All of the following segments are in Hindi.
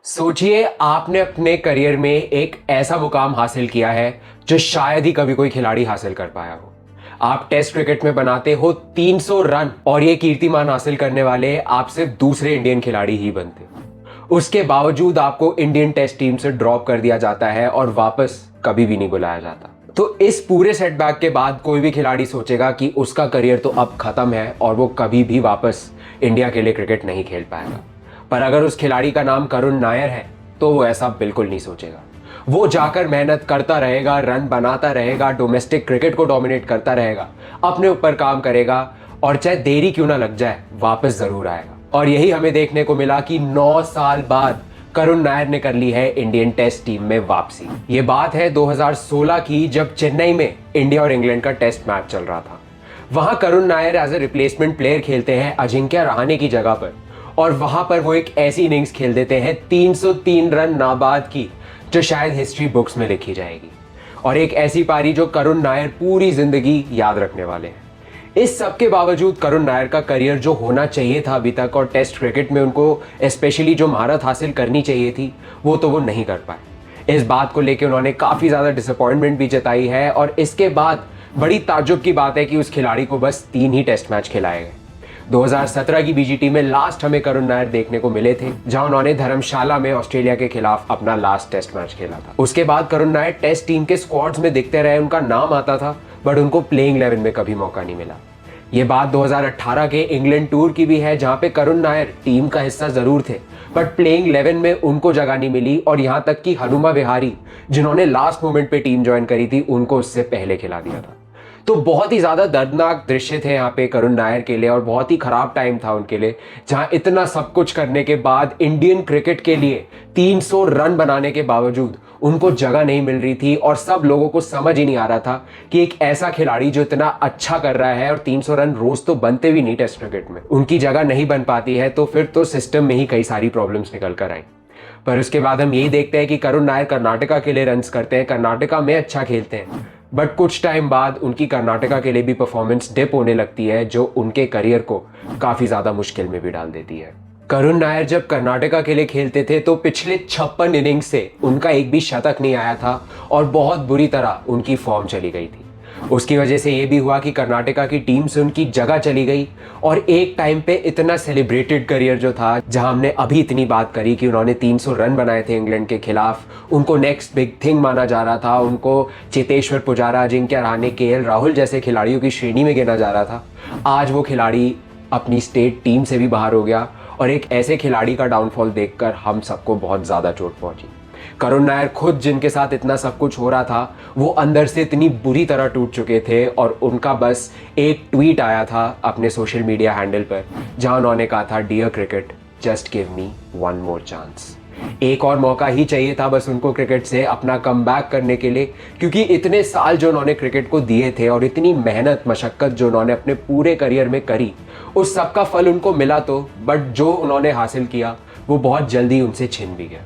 सोचिए आपने अपने करियर में एक ऐसा मुकाम हासिल किया है जो शायद ही कभी कोई खिलाड़ी हासिल कर पाया हो। आप टेस्ट क्रिकेट में बनाते हो 300 रन और ये कीर्तिमान हासिल करने वाले आप सिर्फ दूसरे इंडियन खिलाड़ी ही बनते हो। उसके बावजूद आपको इंडियन टेस्ट टीम से ड्रॉप कर दिया जाता है और वापस कभी भी नहीं बुलाया जाता। तो इस पूरे सेटबैक के बाद कोई भी खिलाड़ी सोचेगा कि उसका करियर तो अब खत्म है और वो कभी भी वापस इंडिया के लिए क्रिकेट नहीं खेल पाएगा। पर अगर उस खिलाड़ी का नाम करुण नायर है तो वो ऐसा बिल्कुल नहीं सोचेगा। वो जाकर मेहनत करता रहेगा, रन बनाता रहेगा, डोमेस्टिक क्रिकेट को डोमिनेट करता रहेगा, अपने ऊपर काम करेगा और चाहे देरी क्यों ना लग जाए वापस जरूर आएगा। और यही हमें देखने को मिला कि 9 साल बाद करुण नायर ने कर ली है इंडियन टेस्ट टीम में वापसी। ये बात है 2016 की, जब चेन्नई में इंडिया और इंग्लैंड का टेस्ट मैच चल रहा था। वहां Karun Nair as a replacement player खेलते हैं अजिंक्य रहाणे की जगह पर और वहां पर वो एक ऐसी इनिंग्स खेल देते हैं 303 रन नाबाद की जो शायद हिस्ट्री बुक्स में लिखी जाएगी और एक ऐसी पारी जो करुण नायर पूरी जिंदगी याद रखने वाले हैं। इस सब के बावजूद करुण नायर का करियर जो होना चाहिए था अभी तक और टेस्ट क्रिकेट में उनको स्पेशली जो महारत हासिल करनी चाहिए थी वो नहीं कर पाए। इस बात को लेकर उन्होंने काफी ज्यादा डिसअपॉइंटमेंट भी जताई है और इसके बाद बड़ी ताज्जुब की बात है कि उस खिलाड़ी को बस 3 ही टेस्ट मैच खिलाए गए। 2017 की बीजीटी में लास्ट हमें करुण नायर देखने को मिले थे जहां उन्होंने धर्मशाला में ऑस्ट्रेलिया के खिलाफ अपना लास्ट टेस्ट मैच खेला था। उसके बाद करुण नायर टेस्ट टीम के स्क्वाड्स में दिखते रहे, उनका नाम आता था बट उनको प्लेइंग 11 में कभी मौका नहीं मिला। ये बात 2018 के इंग्लैंड टूर की भी है जहां पे करुण नायर टीम का हिस्सा जरूर थे बट प्लेइंग 11 में उनको जगह नहीं मिली और यहां तक कि हनुमा विहारी जिन्होंने लास्ट मोमेंट पे टीम ज्वाइन करी थी उनको उससे पहले खिला दिया था। तो बहुत ही ज्यादा दर्दनाक दृश्य थे यहाँ पे करुण नायर के लिए और बहुत ही खराब टाइम था उनके लिए जहां इतना सब कुछ करने के बाद इंडियन क्रिकेट के लिए 300 रन बनाने के बावजूद उनको जगह नहीं मिल रही थी और सब लोगों को समझ ही नहीं आ रहा था कि एक ऐसा खिलाड़ी जो इतना अच्छा कर रहा है और 300 रन रोज तो बनते भी नहीं टेस्ट क्रिकेट में, उनकी जगह नहीं बन पाती है। तो फिर तो सिस्टम में ही कई सारी प्रॉब्लम्स निकल कर आई। पर उसके बाद हम यही देखते हैं कि करुण नायर कर्नाटका के लिए रन्स करते हैं, कर्नाटका में अच्छा खेलते हैं बट कुछ टाइम बाद उनकी कर्नाटका के लिए भी परफॉर्मेंस डिप होने लगती है जो उनके करियर को काफी ज्यादा मुश्किल में भी डाल देती है। करुण नायर जब कर्नाटका के लिए खेलते थे तो पिछले 56 इनिंग्स से उनका एक भी शतक नहीं आया था और बहुत बुरी तरह उनकी फॉर्म चली गई थी। उसकी वजह से ये भी हुआ कि कर्नाटका की टीम से उनकी जगह चली गई और एक टाइम पे इतना सेलिब्रेटेड करियर जो था, जहां हमने अभी इतनी बात करी कि उन्होंने 300 रन बनाए थे इंग्लैंड के खिलाफ, उनको नेक्स्ट बिग थिंग माना जा रहा था, उनको चेतेश्वर पुजारा, अजिंक्य रहाणे, केएल राहुल जैसे खिलाड़ियों की श्रेणी में गिना जा रहा था। आज वो खिलाड़ी अपनी स्टेट टीम से भी बाहर हो गया और एक ऐसे खिलाड़ी का डाउनफॉल देखकर हम सबको बहुत ज्यादा चोट पहुंची। करुण नायर खुद जिनके साथ इतना सब कुछ हो रहा था वो अंदर से इतनी बुरी तरह टूट चुके थे और उनका बस एक ट्वीट आया था अपने सोशल मीडिया हैंडल पर जहां उन्होंने कहा था, dear cricket just give me one more chance. एक और मौका ही चाहिए था बस उनको क्रिकेट से अपना कमबैक करने के लिए, क्योंकि इतने साल जो उन्होंने क्रिकेट को दिए थे और इतनी मेहनत मशक्कत जो उन्होंने अपने पूरे करियर में करी उस सब का फल उनको मिला तो, बट जो उन्होंने हासिल किया वो बहुत जल्दी उनसे छिन भी गया।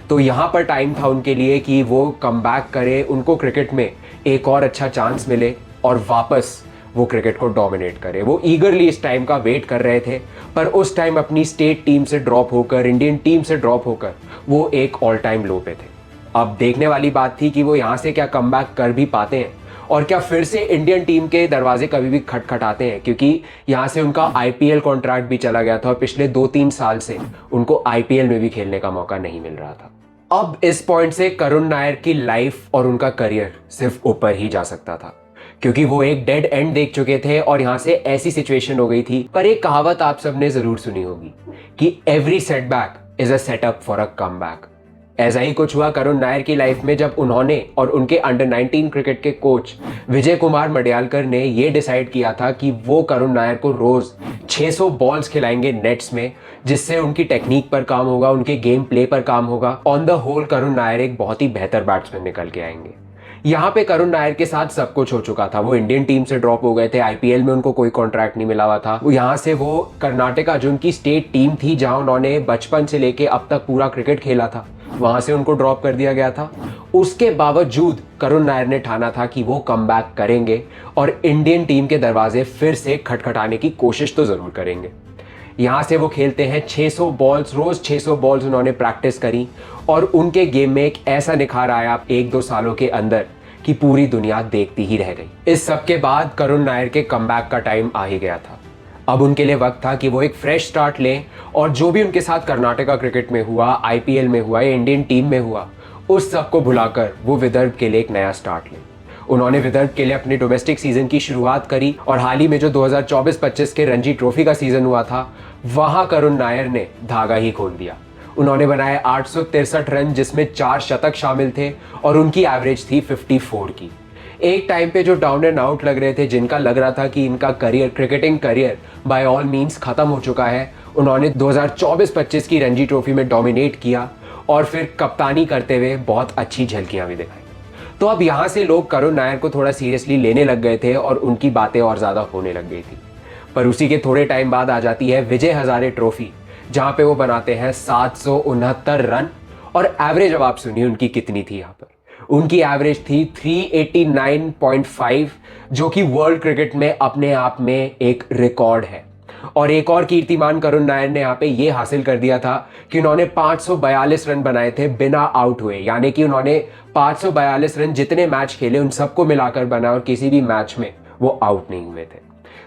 तो यहाँ पर टाइम था उनके लिए कि वो कमबैक करे, उनको क्रिकेट में एक और अच्छा चांस मिले और वापस वो क्रिकेट को डोमिनेट करे। वो ईगरली इस टाइम का वेट कर रहे थे पर उस टाइम अपनी स्टेट टीम से ड्रॉप होकर, इंडियन टीम से ड्रॉप होकर वो एक ऑल टाइम लो पे थे। अब देखने वाली बात थी कि वो यहाँ से क्या कमबैक कर भी पाते हैं और क्या फिर से इंडियन टीम के दरवाजे कभी भी खटखटाते हैं, क्योंकि यहाँ से उनका आईपीएल कॉन्ट्रैक्ट भी चला गया था और पिछले 2-3 साल से उनको आईपीएल में भी खेलने का मौका नहीं मिल रहा था। अब इस पॉइंट से करुण नायर की लाइफ और उनका करियर सिर्फ ऊपर ही जा सकता था, क्योंकि वो एक डेड एंड देख चुके थे और यहां से ऐसी सिचुएशन हो गई थी। पर एक कहावत आप सबने जरूर सुनी होगी कि every setback is a setup for a comeback. ऐसा ही कुछ हुआ करुण नायर की लाइफ में जब उन्होंने और उनके अंडर 19 क्रिकेट के कोच विजय कुमार मडियालकर ने ये डिसाइड किया था कि वो करुण नायर को रोज 600 बॉल्स खिलाएंगे नेट्स में, जिससे उनकी टेक्निक पर काम होगा, उनके गेम प्ले पर काम होगा। On the whole Karun Nair एक बहुत ही बेहतर बैट्समैन निकल के आएंगे। यहाँ पे करुण नायर के साथ सब कुछ हो चुका था। वो इंडियन टीम से ड्रॉप हो गए थे, आईपीएल में उनको कोई कॉन्ट्रैक्ट नहीं मिला हुआ था। यहाँ से वो कर्नाटका जो उनकी स्टेट टीम थी जहां उन्होंने बचपन से लेके अब तक पूरा क्रिकेट खेला था, वहां से उनको ड्रॉप कर दिया गया था। उसके बावजूद करुण नायर ने ठाना था कि वो कमबैक करेंगे और इंडियन टीम के दरवाजे फिर से खटखटाने की कोशिश तो जरूर करेंगे। यहाँ से वो खेलते हैं 600 बॉल्स, रोज 600 बॉल्स उन्होंने प्रैक्टिस करी और उनके गेम में एक ऐसा निखार आया 1-2 सालों के अंदर कि पूरी दुनिया देखती ही रह गई। इस सब के बाद करुण नायर के कमबैक का टाइम आ ही गया था। अब उनके लिए वक्त था कि वो एक फ्रेश स्टार्ट लें और जो भी उनके साथ कर्नाटका क्रिकेट में हुआ, आईपीएल में हुआ या इंडियन टीम में हुआ, उस सब को भुलाकर वो विदर्भ के लिए एक नया स्टार्ट लें। उन्होंने विदर्भ के लिए अपने डोमेस्टिक सीजन की शुरुआत करी और हाल ही में जो 2024-25 के रणजी ट्रॉफी का सीजन हुआ था, वहां करुण नायर ने धागा ही खोल दिया। उन्होंने बनाए 863 रन, जिसमें 4 शतक शामिल थे और उनकी एवरेज थी 54 की। एक टाइम पे जो डाउन एंड आउट लग रहे थे, जिनका लग रहा था कि इनका career, cricketing career bye all means खत्म हो चुका है, उन्होंने 2024-25 की रणजी ट्रॉफी में डोमिनेट किया और फिर कप्तानी करते हुए बहुत अच्छी झलकियां भी दिखाई। तो अब यहाँ से लोग करुण नायर को थोड़ा सीरियसली लेने लग गए थे और उनकी बातें और ज़्यादा होने लग गई थी। पर उसी के थोड़े टाइम बाद आ जाती है विजय हजारे ट्रॉफी, जहाँ पे वो बनाते हैं 769 रन और एवरेज अब आप सुनिए उनकी कितनी थी। यहाँ पर उनकी एवरेज थी 389.5, जो कि वर्ल्ड क्रिकेट में अपने आप में एक रिकॉर्ड है। और एक और कीर्तिमान करुण नायर ने यहाँ पे ये हासिल कर दिया था कि उन्होंने 542 रन बनाए थे बिना आउट हुए, यानी कि उन्होंने 542 रन जितने मैच खेले उन सबको मिलाकर बनाया और किसी भी मैच में वो आउट नहीं हुए थे।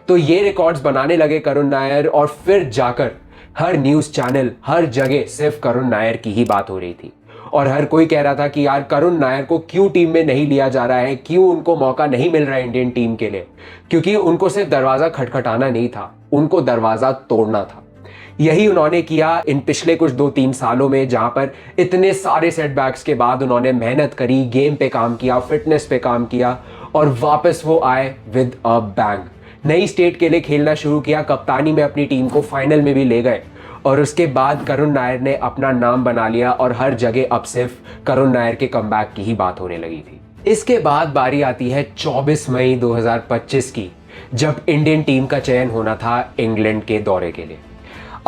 तो ये रिकॉर्ड्स बनाने लगे करुण नायर और फिर जाकर हर न्यूज चैनल, हर जगह सिर्फ करुण नायर की ही बात हो रही थी और हर कोई कह रहा था कि यार करुण नायर को क्यों टीम में नहीं लिया जा रहा है, क्यों उनको मौका नहीं मिल रहा है इंडियन टीम के लिए। क्योंकि उनको सिर्फ दरवाजा खटखटाना नहीं था, उनको दरवाजा तोड़ना था। यही उन्होंने किया इन पिछले कुछ 2-3 सालों में, जहां पर इतने सारे सेटबैक्स के बाद उन्होंने मेहनत करी, गेम पे काम किया, फिटनेस पे काम किया और वापस वो आए विद अ बैंग। नई स्टेट के लिए खेलना शुरू किया, कप्तानी में अपनी टीम को फाइनल में भी ले गए और उसके बाद करुण नायर ने अपना नाम बना लिया और हर जगह अब सिर्फ करुण नायर के कमबैक की ही बात होने लगी थी। इसके बाद बारी आती है 24 मई 2025 की, जब इंडियन टीम का चयन होना था इंग्लैंड के दौरे के लिए।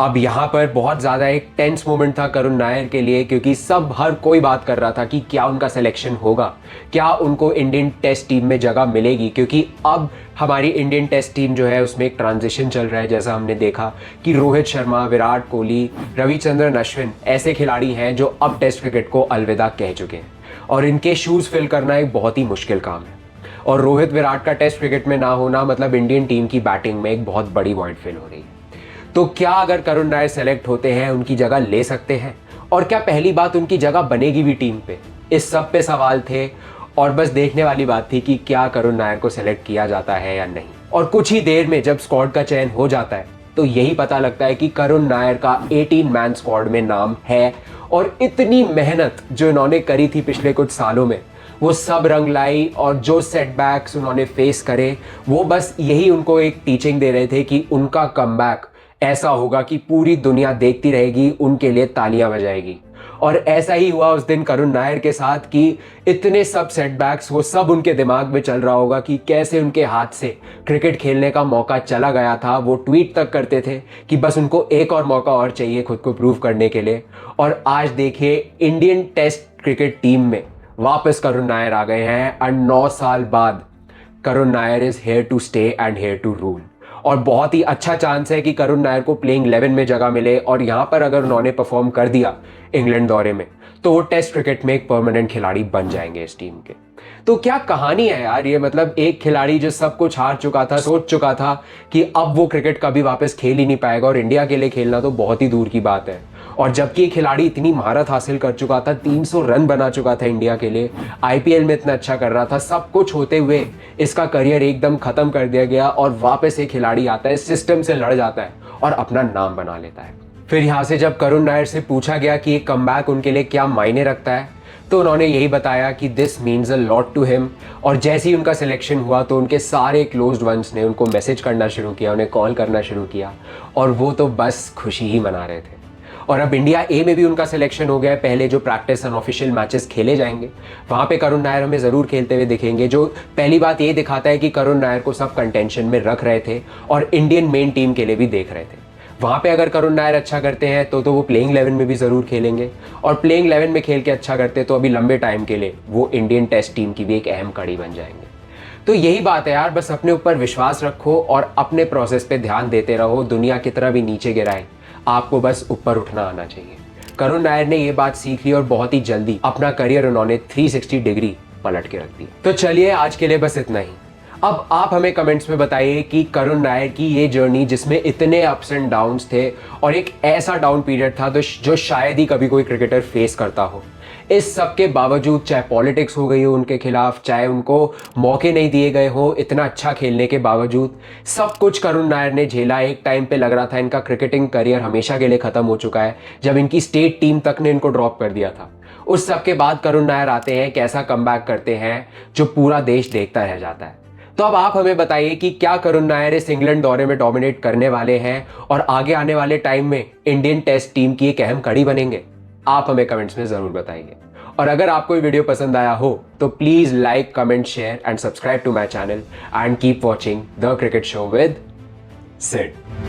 अब यहाँ पर बहुत ज़्यादा एक टेंस मोमेंट था करुण नायर के लिए, क्योंकि हर कोई बात कर रहा था कि क्या उनका सिलेक्शन होगा, क्या उनको इंडियन टेस्ट टीम में जगह मिलेगी। क्योंकि अब हमारी इंडियन टेस्ट टीम जो है उसमें एक ट्रांजिशन चल रहा है। जैसा हमने देखा कि रोहित शर्मा, विराट कोहली, रविचंद्रन अश्विन ऐसे खिलाड़ी हैं जो अब टेस्ट क्रिकेट को अलविदा कह चुके हैं और इनके शूज़ फिल करना एक बहुत ही मुश्किल काम है। और रोहित, विराट का टेस्ट क्रिकेट में ना होना मतलब इंडियन टीम की बैटिंग में एक बहुत बड़ी वॉइड फिल हो रही है। तो क्या अगर करुण नायर सेलेक्ट होते हैं, उनकी जगह ले सकते हैं और क्या पहली बात उनकी जगह बनेगी भी टीम पे? इस सब पे सवाल थे और बस देखने वाली बात थी कि क्या करुण नायर को सेलेक्ट किया जाता है या नहीं। और कुछ ही देर में जब स्क्वाड का चयन हो जाता है तो यही पता लगता है कि करुण नायर का 18 मैन स्क्वाड में नाम है और इतनी मेहनत जो इन्होंने करी थी पिछले कुछ सालों में वो सब रंग लाई और जो सेटबैक्स उन्होंने फेस करे वो बस यही उनको एक टीचिंग दे रहे थे कि उनका कमबैक ऐसा होगा कि पूरी दुनिया देखती रहेगी, उनके लिए तालियां बजाएगी। और ऐसा ही हुआ उस दिन करुण नायर के साथ कि इतने सब सेटबैक्स वो सब उनके दिमाग में चल रहा होगा कि कैसे उनके हाथ से क्रिकेट खेलने का मौका चला गया था। वो ट्वीट तक करते थे कि बस उनको एक और मौका और चाहिए खुद को प्रूव करने के लिए। और आज देखिए इंडियन टेस्ट क्रिकेट टीम में वापस करुण नायर आ गए हैं और 9 साल बाद Karun Nair is here to stay and here to rule. और बहुत ही अच्छा चांस है कि करुण नायर को प्लेइंग 11 में जगह मिले और यहाँ पर अगर उन्होंने परफॉर्म कर दिया इंग्लैंड दौरे में तो वो टेस्ट क्रिकेट में एक परमानेंट खिलाड़ी बन जाएंगे इस टीम के। तो क्या कहानी है यार ये, मतलब एक खिलाड़ी जो सब कुछ हार चुका था, सोच चुका था कि अब वो क्रिकेट कभी वापस खेल ही नहीं पाएगा और इंडिया के लिए खेलना तो बहुत ही दूर की बात है। और जबकि खिलाड़ी इतनी महारत हासिल कर चुका था, 300 रन बना चुका था इंडिया के लिए, आईपीएल में इतना अच्छा कर रहा था, सब कुछ होते हुए इसका करियर एकदम खत्म कर दिया गया और वापस एक खिलाड़ी आता है, सिस्टम से लड़ जाता है और अपना नाम बना लेता है। फिर यहाँ से जब करुण नायर से पूछा गया कि एक कमबैक उनके लिए क्या मायने रखता है तो उन्होंने यही बताया कि this means a lot to him. और जैसे ही उनका सिलेक्शन हुआ तो उनके सारे क्लोज्ड वंस ने उनको मैसेज करना शुरू किया, उन्हें कॉल करना शुरू किया और वो तो बस खुशी ही मना रहे थे। और अब इंडिया ए में भी उनका सिलेक्शन हो गया है। पहले जो प्रैक्टिस अनऑफिशियल मैचेस खेले जाएंगे वहाँ पे करुण नायर हमें ज़रूर खेलते हुए दिखेंगे, जो पहली बात ये दिखाता है कि करुण नायर को सब कंटेंशन में रख रहे थे और इंडियन मेन टीम के लिए भी देख रहे थे। वहाँ पे अगर करुण नायर अच्छा करते हैं तो वो प्लेइंग 11 में भी ज़रूर खेलेंगे और प्लेइंग 11 में खेल के अच्छा करते तो अभी लंबे टाइम के लिए वो इंडियन टेस्ट टीम की भी एक अहम कड़ी बन जाएंगे। तो यही बात है यार, बस अपने ऊपर विश्वास रखो और अपने प्रोसेस पे ध्यान देते रहो। दुनिया कितना भी नीचे गिराए, आपको बस ऊपर उठना आना चाहिए। करुण नायर ने ये बात सीख ली और बहुत ही जल्दी अपना करियर उन्होंने 360 डिग्री पलट के रख दिया। तो चलिए आज के लिए बस इतना ही। अब आप हमें कमेंट्स में बताइए कि करुण नायर की ये जर्नी जिसमें इतने अप्स एंड डाउन्स थे और एक ऐसा डाउन पीरियड था जो शायद ही कभी कोई क्रिकेटर फेस करता हो, इस सब के बावजूद, चाहे पॉलिटिक्स हो गई हो उनके खिलाफ, चाहे उनको मौके नहीं दिए गए हो इतना अच्छा खेलने के बावजूद, सब कुछ करुण नायर ने झेला। एक टाइम पे लग रहा था इनका क्रिकेटिंग करियर हमेशा के लिए खत्म हो चुका है, जब इनकी स्टेट टीम तक ने इनको ड्रॉप कर दिया था। उस सब के बाद करुण नायर आते हैं, कैसा कमबैक करते हैं जो पूरा देश देखता रह जाता है। तो अब आप हमें बताइए कि क्या करुण नायर इस इंग्लैंड दौरे में डोमिनेट करने वाले हैं और आगे आने वाले टाइम में इंडियन टेस्ट टीम की एक अहम कड़ी बनेंगे? आप हमें कमेंट्स में जरूर बताइए। और अगर आपको ये वीडियो पसंद आया हो तो please like, comment, share and subscribe to my channel and keep watching the cricket show with Sid.